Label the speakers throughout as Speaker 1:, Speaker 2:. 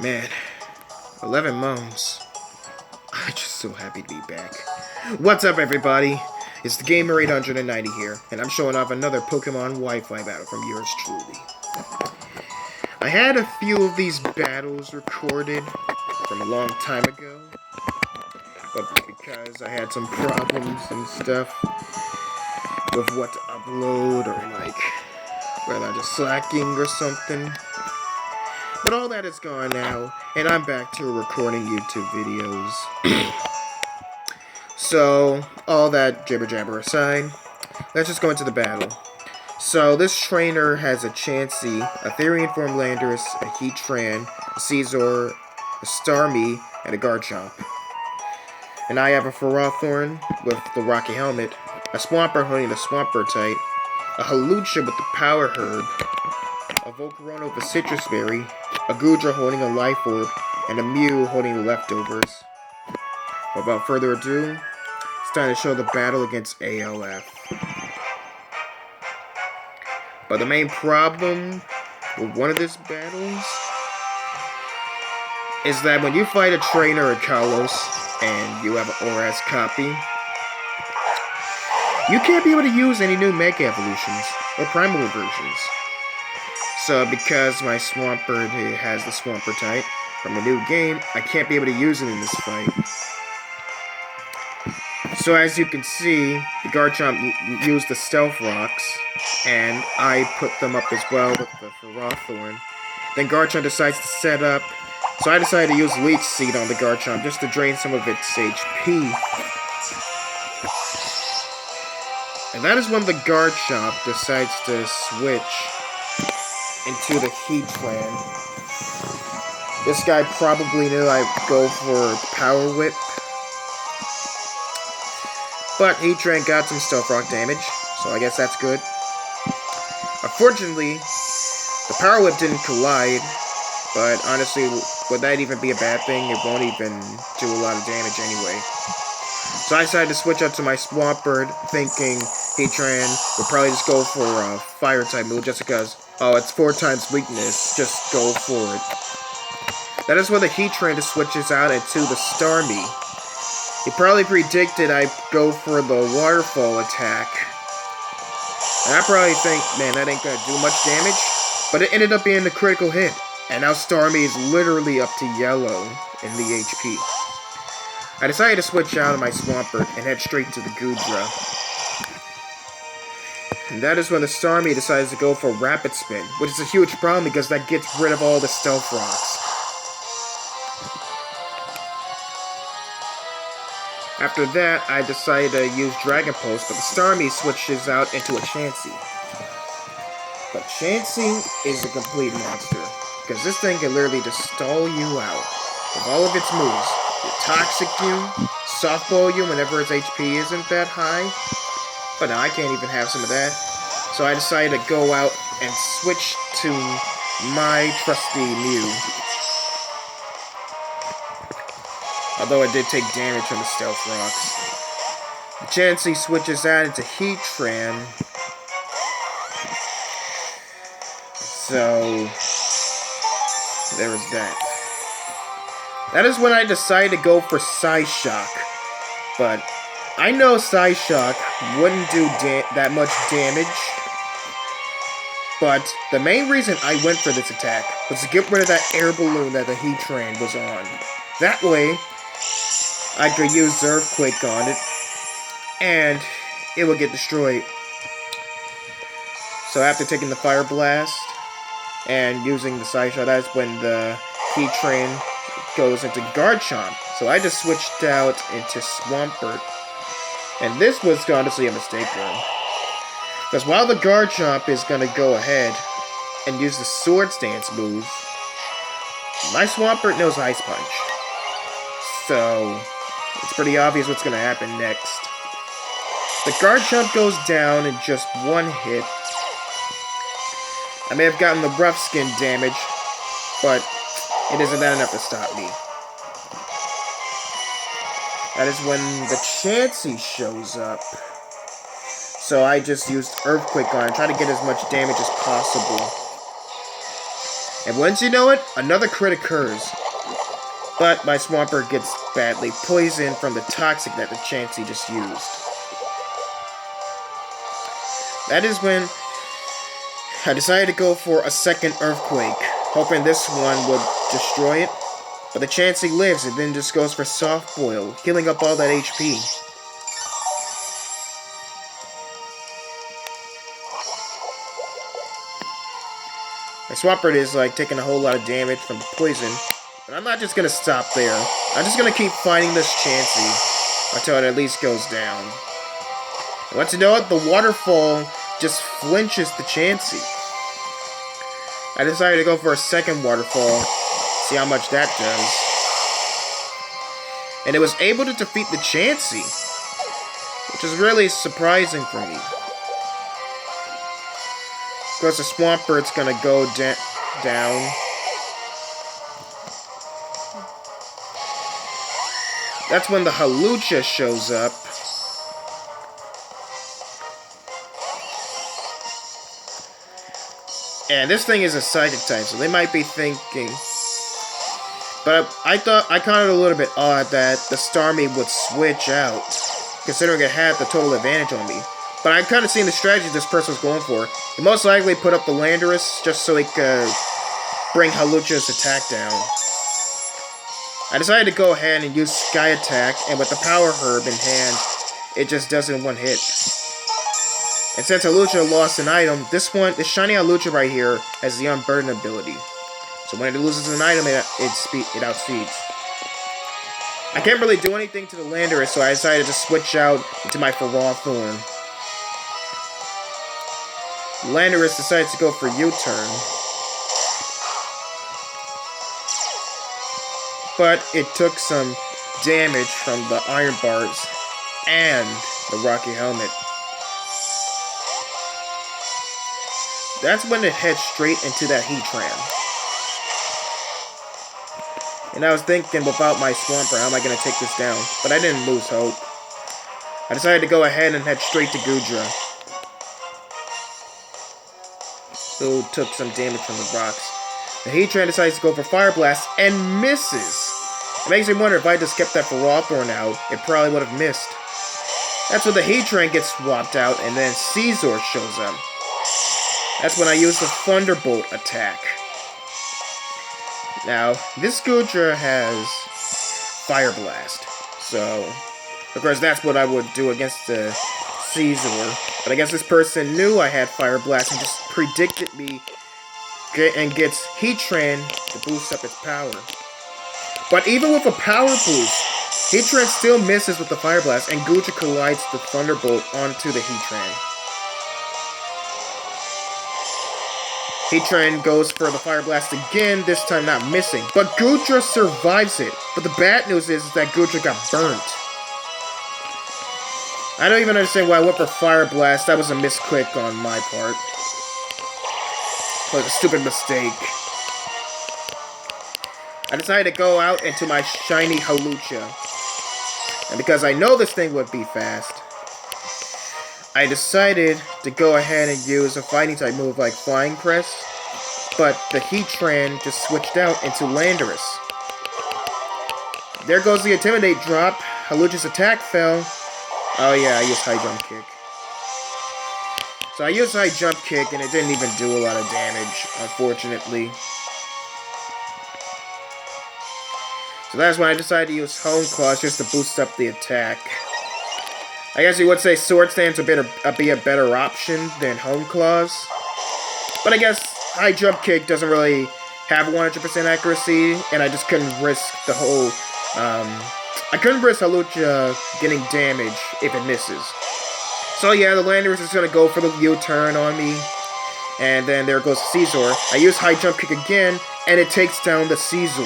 Speaker 1: Man, 11 months. I'm just so happy to be back. What's up, everybody? It's the Gamer 890 here, and I'm showing off another Pokemon Wi-Fi battle from yours truly. I had a few of these battles recorded from a long time ago, but because I had some problems and stuff with what to upload, or whether I'm just slacking or something. But all that is gone now, and I'm back to recording YouTube videos. So, all that jibber jabber aside, let's just go into the battle. So, this trainer has a Chansey, a Therian Form Landorus, a Heatran, a Caesar, a Starmie, and a Garchomp. And I have a Ferrothorn with the Rocky Helmet, a Swampert holding the Swampert type, a Hawlucha with the Power Herb, a Volcarona with a Citrus Berry, a Goodra holding a Life Orb, and a Mew holding the Leftovers. Without further ado, it's time to show the battle against ALF. But the main problem with one of these battles is that when you fight a trainer or Kalos and you have an ORAS copy, you can't be able to use any new Mega Evolutions or Primal versions. So because my Swampert has the Swampert type from a new game, I can't be able to use it in this fight. So as you can see, the Garchomp used the Stealth Rocks, and I put them up as well with the Ferrothorn. Then Garchomp decides to set up, so I decided to use Leech Seed on the Garchomp just to drain some of its HP. And that is when the Garchomp decides to switch into the Heatran. This guy probably knew I'd go for Power Whip, but Heatran got some Stealth Rock damage, so I guess that's good. Unfortunately, the Power Whip didn't collide, but honestly, would that even be a bad thing? It won't even do a lot of damage anyway. So I decided to switch up to my Swampert, thinking Heatran would probably just go for a Fire-type move just because, oh, it's 4 times weakness, just go for it. That is when the Heatran just switches out into the Starmie. He probably predicted I'd go for the Waterfall attack. And I probably think, man, that ain't gonna do much damage. But it ended up being a critical hit. And now Starmie is literally up to yellow in the HP. I decided to switch out of my Swampert and head straight to the Goodra. And that is when the Starmie decides to go for Rapid Spin, which is a huge problem because that gets rid of all the Stealth Rocks. After that, I decided to use Dragon Pulse, but the Starmie switches out into a Chansey. But Chansey is a complete monster, because this thing can literally just stall you out with all of its moves. It Toxic you, Softball you whenever its HP isn't that high, but now I can't even have some of that. So I decided to go out and switch to my trusty Mew. Although it did take damage from the Stealth Rocks. The Chansey switches out into Heatran. So, there was that. That is when I decided to go for Psyshock. But I know Psyshock wouldn't do that much damage. But the main reason I went for this attack was to get rid of that air balloon that the Heatran was on. That way, I could use Earthquake on it, and it would get destroyed. So after taking the Fire Blast and using the Psyshot, that's when the Heatran goes into Garchomp. So I just switched out into Swampert. And this was honestly a mistake though. Because while the Garchomp is going to go ahead and use the Swords Dance move, my Swampert knows Ice Punch. So it's pretty obvious what's going to happen next. The Garchomp goes down in just one hit. I may have gotten the rough skin damage, but it isn't that enough to stop me. That is when the Chansey shows up. So I just used Earthquake on it, try to get as much damage as possible. And once you know it, another crit occurs. But my Swampert gets badly poisoned from the toxic that the Chansey just used. That is when I decided to go for a second Earthquake, hoping this one would destroy it. But the Chansey lives and then just goes for Soft Boil, healing up all that HP. My Swampert is like taking a whole lot of damage from the poison. But I'm not just gonna stop there. I'm just gonna keep fighting this Chansey until it at least goes down. And once you know it, the waterfall just flinches the Chansey. I decided to go for a second waterfall, see how much that does. And it was able to defeat the Chansey, which is really surprising for me. Of course, the Swampert's gonna go down. That's when the Hawlucha shows up. And this thing is a psychic type, so they might be thinking. But I found it a little bit odd that the Starmie would switch out, considering it had the total advantage on me. But I kind of seen the strategy this person was going for. He most likely put up the Landorus just so he could bring Hawlucha's attack down. I decided to go ahead and use Sky Attack, and with the Power Herb in hand, it just does it in one hit. And since Hawlucha lost an item, this shiny Hawlucha right here has the Unburden ability. So when it loses an item, it outspeeds. I can't really do anything to the Landorus, so I decided to switch out into my Ferrothorn. Landorus decides to go for U-turn. But it took some damage from the Iron Bars and the Rocky Helmet. That's when it heads straight into that Heatran. And I was thinking, without my Swampert, how am I going to take this down? But I didn't lose hope. I decided to go ahead and head straight to Goodra, who took some damage from the rocks. The Heatran decides to go for Fire Blast and misses. It makes me wonder if I just kept that Ferrothorn out, it probably would have missed. That's when the Heatran gets swapped out and then Caesar shows up. That's when I use the Thunderbolt attack. Now, this Goodra has Fire Blast, so of course that's what I would do against the Caesar. But I guess this person knew I had Fire Blast and just predicted me and gets Heatran to boost up its power. But even with a power boost, Heatran still misses with the Fire Blast, and Goodra collides the Thunderbolt onto the Heatran. Heatran goes for the Fire Blast again, this time not missing. But Goodra survives it. But the bad news is that Goodra got burnt. I don't even understand why I went for Fire Blast. That was a misclick on my part. It was a stupid mistake. I decided to go out into my shiny Hawlucha. And because I know this thing would be fast, I decided to go ahead and use a fighting type move like Flying Crest. But the Heatran just switched out into Landorus. There goes the Intimidate drop. Hawlucha's attack fell. Oh yeah, I used High Jump Kick. So I used High Jump Kick and it didn't even do a lot of damage, unfortunately. So that's when I decided to use Home Claws just to boost up the attack. I guess you would say Sword Stance would be a better option than Home Claws. But I guess High Jump Kick doesn't really have 100% accuracy, and I just couldn't risk the whole... I couldn't risk Hawlucha getting damage if it misses. So yeah, the Landorus is going to go for the U-turn on me. And then there goes Caesar. I use High Jump Kick again, and it takes down the Caesar.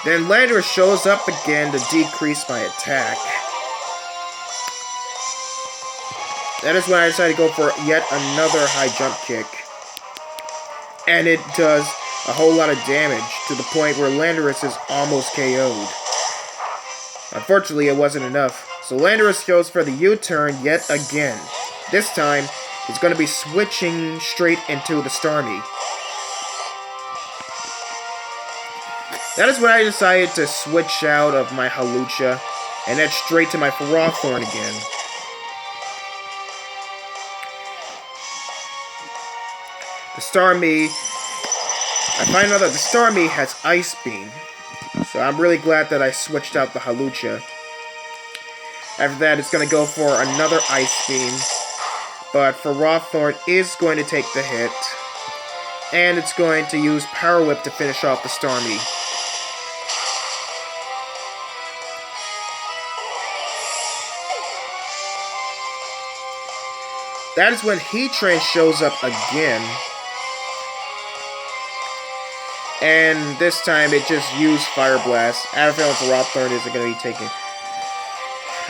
Speaker 1: Then Landorus shows up again to decrease my attack. That is when I decided to go for yet another High Jump Kick. And it does a whole lot of damage, to the point where Landorus is almost KO'd. Unfortunately, it wasn't enough, so Landorus goes for the U-turn yet again. This time, He's going to be switching straight into the Starmie. That is when I decided to switch out of my Hawlucha and head straight to my Ferrothorn again. The Starmie, I find out that the Starmie has Ice Beam, so I'm really glad that I switched out the Hawlucha. After that, it's going to go for another Ice Beam, but Ferrothorn is going to take the hit, and it's going to use Power Whip to finish off the Starmie. That is when Heatran shows up again. And this time it just used Fire Blast. I have a feeling Ferrothorn isn't going to be taking.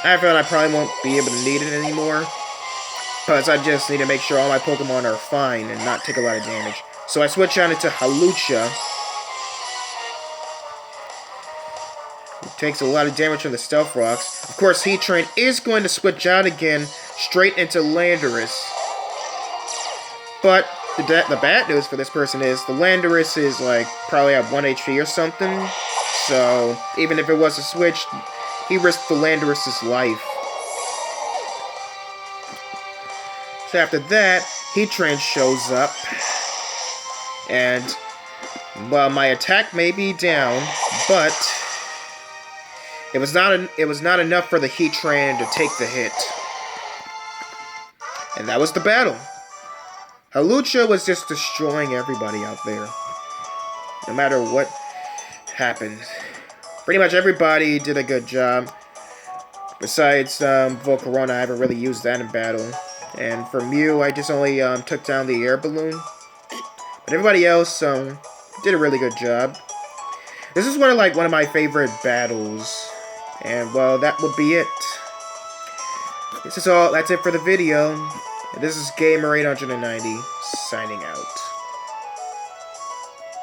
Speaker 1: I have a feeling I probably won't be able to need it anymore. Because I just need to make sure all my Pokemon are fine and not take a lot of damage. So I switch on into Hawlucha. It takes a lot of damage from the Stealth Rocks. Of course, Heatran is going to switch out again, straight into Landorus. But the bad news for this person is the Landorus is like probably at 1 HP or something. So even if it was a switch, he risked the Landorus's life. So after that, Heatran shows up. And well, my attack may be down, but it was not enough for the Heatran to take the hit. And that was the battle. Hawlucha was just destroying everybody out there. No matter what happened. Pretty much everybody did a good job. Besides Volcarona, I haven't really used that in battle. And for Mew, I just only took down the air balloon. But everybody else did a really good job. This is one of my favorite battles. And well, that would be it. That's it for the video. This is Gamer890 signing out.